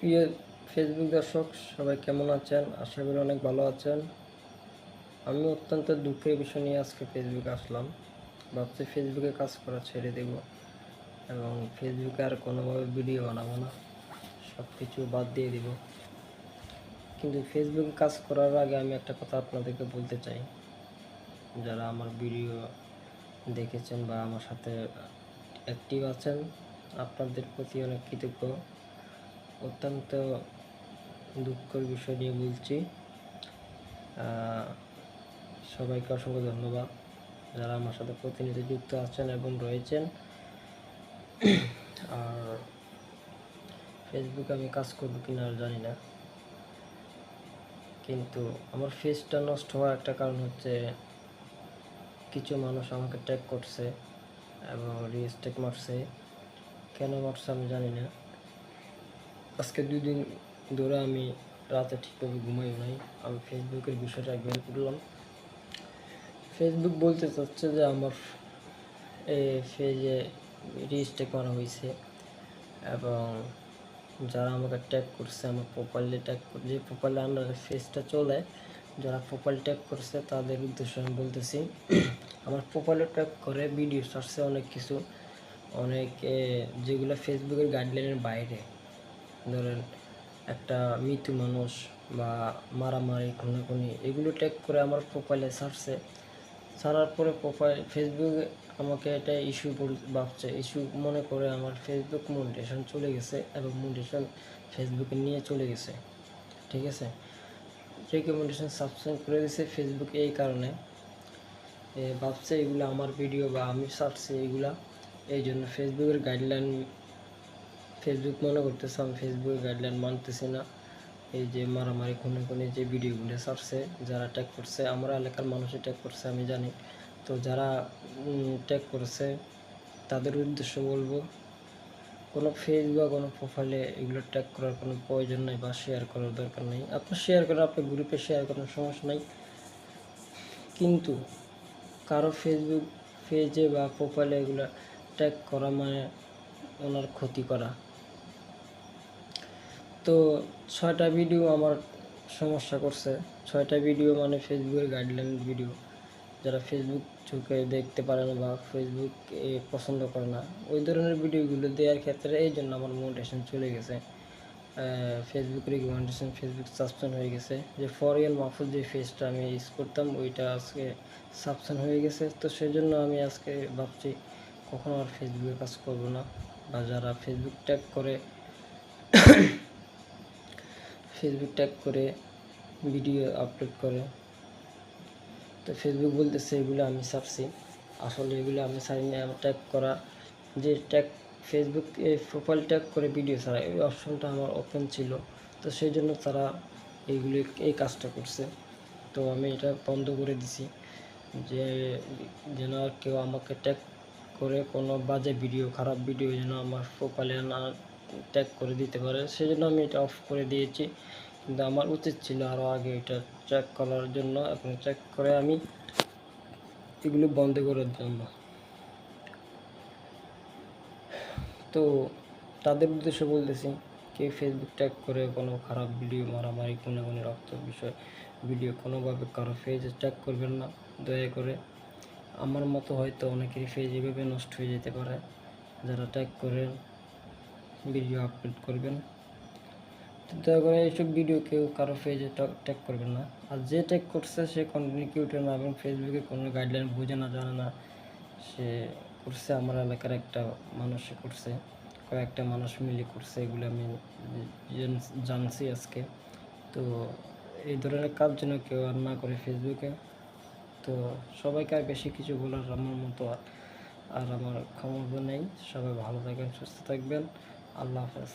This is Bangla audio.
প্রিয় ফেসবুক দর্শক, সবাই কেমন আছেন? আশা করি অনেক ভালো আছেন। আমি অত্যন্ত দুঃখের বিষয় নিয়ে আজকে ফেসবুকে আসলাম। ভাবছি ফেসবুকে কাজ করা ছেড়ে দেব এবং ফেসবুকে আর কোনোভাবে ভিডিও বানাবো না, সব কিছু বাদ দিয়ে দিব। কিন্তু ফেসবুকে কাজ করার আগে আমি একটা কথা আপনাদেরকে বলতে চাই। যারা আমার ভিডিও দেখেছেন বা আমার সাথে অ্যাক্টিভ আছেন, আপনাদের প্রতি অনেক কৃতজ্ঞ। অত্যন্ত দুঃখের বিষয় নিয়ে বলছি। সবাইকে অসংখ্য ধন্যবাদ যারা আমার সাথে প্রতিনিয়ত যুক্ত আছেন এবং রয়েছেন। আর ফেসবুকে আমি কাজ করবো কিনা আর জানি না, কিন্তু আমার ফেসটা নষ্ট হওয়ার একটা কারণ হচ্ছে কিছু মানুষ আমাকে ট্যাগ করছে এবং রিস্টেক মারছে। কেন মারছে আমি জানি না। আজকে 2 দিন ধরে আমি রাতে ঠিকভাবে ঘুমাইও নাই। আমি ফেসবুকের বিষয়টা বের করলাম। ফেসবুক বলতে চাচ্ছে যে আমার পেজে রিস্টেক মারা হয়েছে এবং যারা আমাকে ট্যাগ করছে, আমার প্রোফাইলে ট্যাগ যে প্রোফাইলে আমার ফেসটা চলে, যারা প্রোফাইল ট্যাগ করছে তাদের উদ্দেশ্যে আমি বলতেছি, আমার প্রোফাইলে ট্যাগ করে ভিডিও ছাড়ছে অনেক কিছু, অনেক যেগুলো ফেসবুকের গাইডলাইনের বাইরে। ধরেন একটা মৃত্যু মানুষ বা মারামারি, খুনাখুনি, এগুলো ট্যাগ করে আমার প্রোফাইলে ছাড়ছে। ছাড়ার পরে প্রোফাইল ফেসবুকে আমাকে এটা ইস্যু ভাবছে, ইস্যু মনে করে আমার ফেসবুক মনিটাইজেশন চলে গেছে এবং মনিটাইজেশন ফেসবুকে নিয়ে চলে গেছে। ঠিক আছে, রেকমেন্ডেশন সাবস্ক্রাইব করে দিয়েছে ফেসবুক। এই কারণে ভাবছে এগুলো আমার ভিডিও বা আমি ছাড়ছি এগুলা, এই জন্য ফেসবুকের গাইডলাইন ফেসবুক মনে করতেছে আমি ফেসবুকের গাইডলাইন মানতেছি না। এই যে মারামারি খুনে যে ভিডিওগুলো ছাড়ছে, যারা ট্যাগ করছে, আমার এলাকার মানুষই ট্যাগ করছে আমি জানি। তো যারা ট্যাগ করেছে তাদের উদ্দেশ্য বলবো, কোনো ফেস বা কোনো প্রোফাইলে এগুলো ট্যাগ করার কোনো প্রয়োজন নেই বা শেয়ার করার দরকার নেই। আপনি শেয়ার করেন, আপনার গ্রুপে শেয়ার করার সমস্যা নেই, কিন্তু কারো ফেসবুক পেজে বা প্রোফাইলে এগুলো ট্যাগ করা মানে ওনার ক্ষতি করা। তো 6টা ভিডিও আমার সমস্যা করছে। 6টা ভিডিও মানে ফেসবুকের গাইডলাইন ভিডিও, যারা ফেসবুক চোখে দেখতে পারে না বা ফেসবুক পছন্দ করে না, ওই ধরনের ভিডিওগুলো দেওয়ার ক্ষেত্রে এই জন্য আমার মোটিভেশন চলে গেছে। ফেসবুক রিকমেন্ডেশন ফেসবুক সাবস্ক্রাইব হয়ে গেছে। যে ফরিয়াল মাহফুজ যে ফেসটা আমি ইউজ করতাম ওইটা আজকে সাবস্ক্রাইব হয়ে গেছে। তো সেই জন্য আমি আজকে ভাবছি কখনো আর ফেসবুকে কাজ করব না। বা যারা ফেসবুক ট্যাগ করে ভিডিও আপলোড করে, তো ফেসবুক বলতেছে এগুলো আমি ছাড়ছি। আসলে এগুলো আমি ছাড়িনি। আমার ট্যাগ করা যে ট্যাগ ফেসবুক প্রোফাইল ট্যাগ করে ভিডিও ছাড়া এই অপশনটা আমার ওপেন ছিল, তো সেই জন্য তারা এই কাজটা করছে। তো আমি এটা বন্ধ করে দিছি যে যেন আর কেউ আমাকে ট্যাগ করে কোনো বাজে ভিডিও, খারাপ ভিডিও যেন আমার প্রোফাইলে না ট্যাগ করে দিতে পারে, সেই জন্য আমি এটা অফ করে দিয়েছি। কিন্তু আমার উচিত ছিল আরও আগে এটা চেক করার জন্য এবং চেক করে আমি এগুলো বন্ধ করার জন্য। তো তাদের উদ্দেশ্যে বলতেছি, কেউ ফেসবুক ট্যাগ করে কোনো খারাপ ভিডিও, মারামারি, খুনাখুনি, রক্ত বিষয় ভিডিও কোনোভাবে কারো পেজে ট্যাগ করবেন না দয়া করে। আমার মতো হয়তো অনেকেরই পেজ এভাবে নষ্ট হয়ে যেতে পারে। যারা ট্যাগ করেন ভিডিও আপলোড করবেন, দয়া করে এইসব ভিডিও কেউ কারো পেজে ট্যাগ করবেন না। আর যে ট্যাগ করছে সে কন্টেন্ট ক্রিয়েটর না এবং ফেসবুকে কোনো গাইডলাইন বুঝে না, জানে না, সে করছে আমার এলাকার একটা মানুষে করছে, কয়েকটা মানুষ মিলে করছে, এগুলো আমি জানছি আজকে। তো এই ধরনের কাজ যেন কেউ আর না করে ফেসবুকে। তো সবাইকে আর বেশি কিছু বলার আমার মতো আর আমার ক্ষমতা নেই। সবাই ভালো থাকবেন, সুস্থ থাকবেন। আল্লাহ হাফেজ।